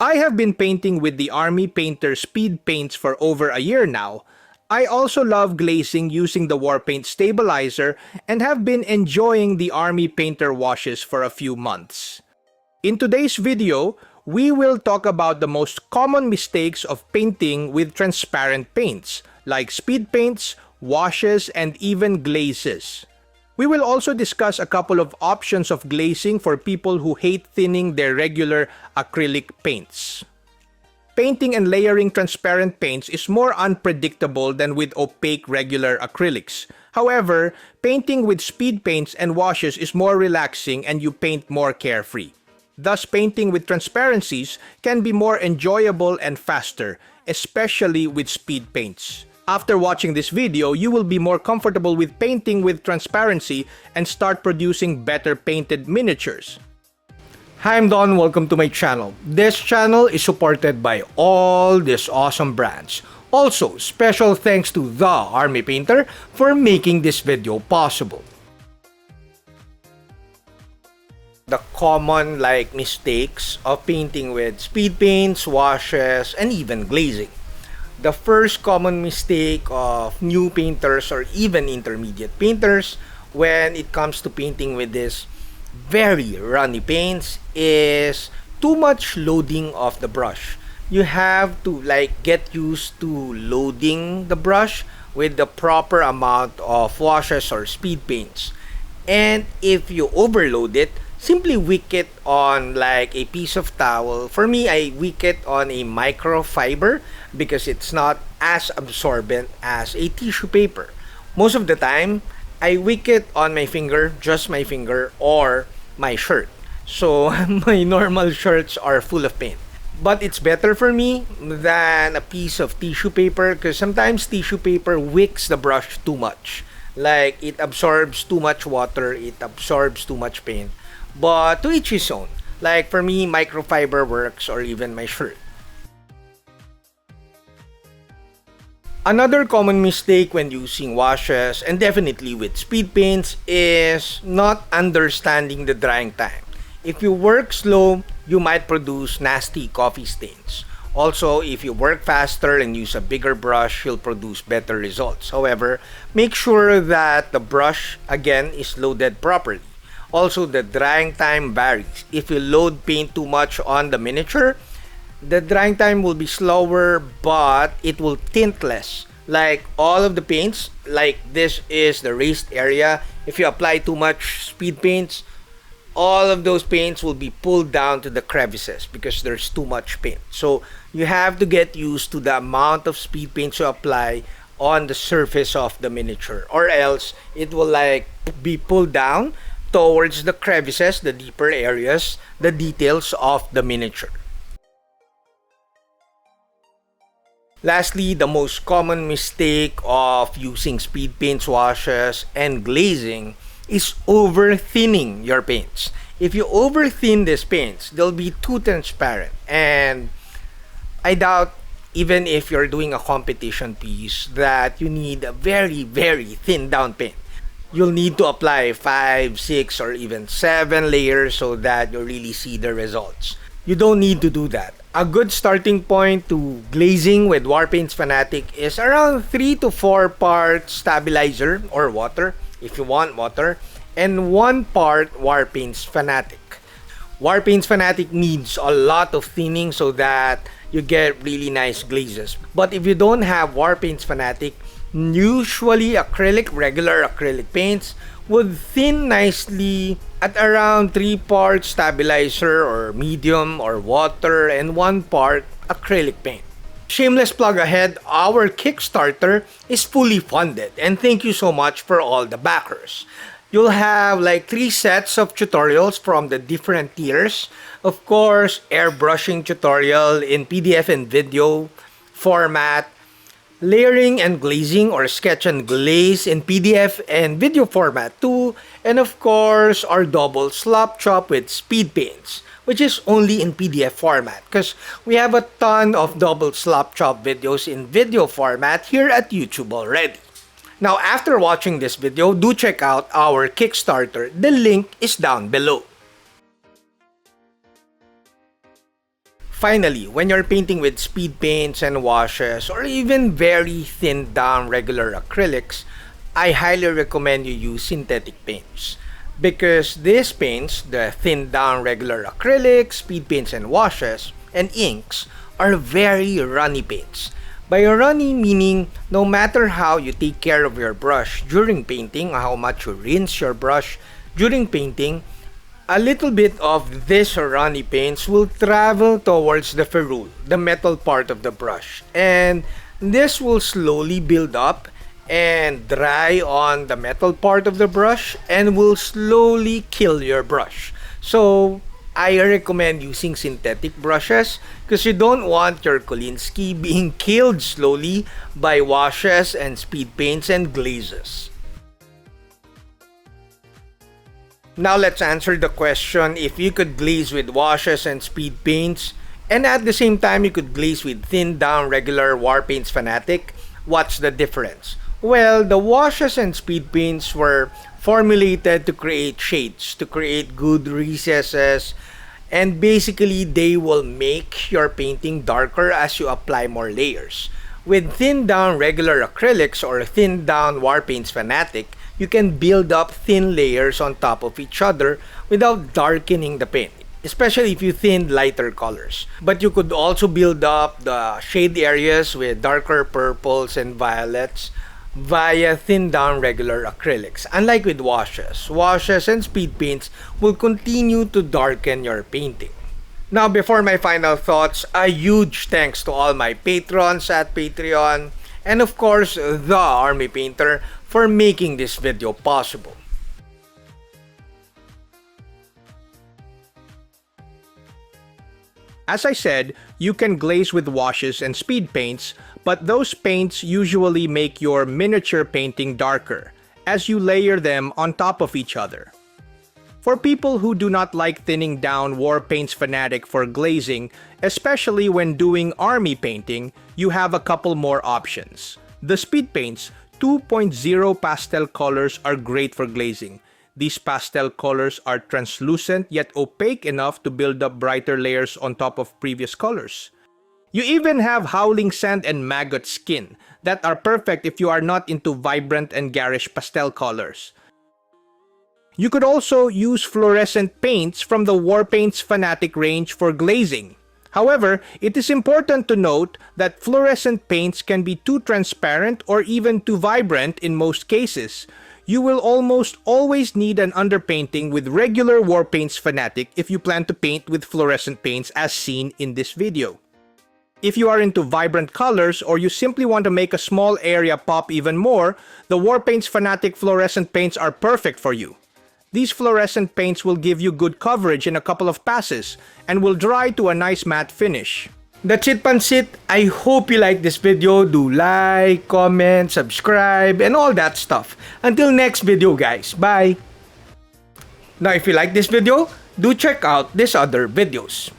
I have been painting with the Army Painter Speedpaints for over a year now, I also love glazing using the Warpaint stabilizer and have been enjoying the Army Painter washes for a few months. In today's video, we will talk about the most common mistakes of painting with transparent paints, like speed paints, washes, and even glazes. We will also discuss a couple of options of glazing for people who hate thinning their regular acrylic paints. Painting and layering transparent paints is more unpredictable than with opaque regular acrylics. However, painting with speed paints and washes is more relaxing and you paint more carefree. Thus, painting with transparencies can be more enjoyable and faster, especially with speed paints. After watching this video, you will be more comfortable with painting with transparency and start producing better painted miniatures. Hi, I'm Don. Welcome to my channel. This channel is supported by all these awesome brands. Also, special thanks to the Army Painter for making this video possible. The common mistakes of painting with speed paints, washes, and even glazing. The first common mistake of new painters or even intermediate painters when it comes to painting with this very runny paints is too much loading of the brush. You have to get used to loading the brush with the proper amount of washes or speed paints. And if you overload it, simply wick it on a piece of towel. For me, I wick it on a microfiber because it's not as absorbent as a tissue paper. Most of the time, I wick it on my finger, just my finger, or my shirt. So my normal shirts are full of paint. But it's better for me than a piece of tissue paper because sometimes tissue paper wicks the brush too much. It absorbs too much water, it absorbs too much paint. But to each his own. For me, microfiber works, or even my shirt. Another common mistake when using washes, and definitely with speed paints, is not understanding the drying time. If you work slow, you might produce nasty coffee stains. Also, if you work faster and use a bigger brush, you'll produce better results. However, make sure that the brush, again, is loaded properly. Also, the drying time varies. If you load paint too much on the miniature, the drying time will be slower, but it will tint less. All of the paints, this is the raised area. If you apply too much speed paints, all of those paints will be pulled down to the crevices because there's too much paint. So you have to get used to the amount of speed paints you apply on the surface of the miniature, or else it will be pulled down towards the crevices, the deeper areas, the details of the miniature. Lastly, the most common mistake of using speed paints, washes, and glazing is over-thinning your paints. If you over-thin these paints, they'll be too transparent. And I doubt, even if you're doing a competition piece, that you need a very, very thin down paint. You'll need to apply 5, 6, or even 7 layers so that you really see the results. You don't need to do that. A good starting point to glazing with Warpaints Fanatic is around 3 to 4 parts stabilizer or water, if you want water, and 1 part Warpaints Fanatic. Warpaints Fanatic needs a lot of thinning so that you get really nice glazes. But if you don't have Warpaints Fanatic, usually regular acrylic paints would thin nicely at around 3 parts stabilizer or medium or water and 1 part acrylic paint. Shameless plug ahead, our Kickstarter is fully funded, and thank you so much for all the backers. You'll have 3 sets of tutorials from the different tiers. Of course, airbrushing tutorial in PDF and video format, layering and glazing or sketch and glaze in PDF and video format too, and of course our double slop chop with speed paints, which is only in PDF format because we have a ton of double slop chop videos in video format here at YouTube already. Now, after watching this video, do check out our Kickstarter. The link is down below. Finally, when you're painting with speed paints and washes or even very thinned down regular acrylics, I highly recommend you use synthetic paints. Because these paints, the thinned down regular acrylics, speed paints and washes, and inks, are very runny paints. By runny meaning no matter how you take care of your brush during painting, or how much you rinse your brush during painting, a little bit of this runny paints will travel towards the ferrule, the metal part of the brush. And this will slowly build up and dry on the metal part of the brush and will slowly kill your brush. So I recommend using synthetic brushes because you don't want your Kolinsky being killed slowly by washes and speed paints and glazes. Now let's answer the question, if you could glaze with washes and speed paints and at the same time you could glaze with thinned down regular Warpaints Fanatic, what's the difference? Well, the washes and speed paints were formulated to create shades, to create good recesses, and basically they will make your painting darker as you apply more layers. With thinned down regular acrylics or thinned down Warpaints Fanatic, you can build up thin layers on top of each other without darkening the paint, especially if you thin lighter colors. But you could also build up the shade areas with darker purples and violets via thin down regular acrylics. Unlike with washes and speed paints will continue to darken your painting. Now, before my final thoughts, a huge thanks to all my patrons at Patreon and of course the Army Painter for making this video possible. As I said, you can glaze with washes and speed paints, but those paints usually make your miniature painting darker, as you layer them on top of each other. For people who do not like thinning down Warpaints Fanatic for glazing, especially when doing army painting, you have a couple more options. The Speed Paints 2.0 pastel colors are great for glazing. These pastel colors are translucent yet opaque enough to build up brighter layers on top of previous colors. You even have Howling Sand and Maggot Skin that are perfect if you are not into vibrant and garish pastel colors. You could also use fluorescent paints from the Warpaints Fanatic range for glazing. However, it is important to note that fluorescent paints can be too transparent or even too vibrant in most cases. You will almost always need an underpainting with regular Warpaints Fanatic if you plan to paint with fluorescent paints as seen in this video. If you are into vibrant colors or you simply want to make a small area pop even more, the Warpaints Fanatic fluorescent paints are perfect for you. These fluorescent paints will give you good coverage in a couple of passes and will dry to a nice matte finish. That's it, Pansit. I hope you like this video. Do like, comment, subscribe, and all that stuff. Until next video, guys. Bye! Now, if you like this video, do check out these other videos.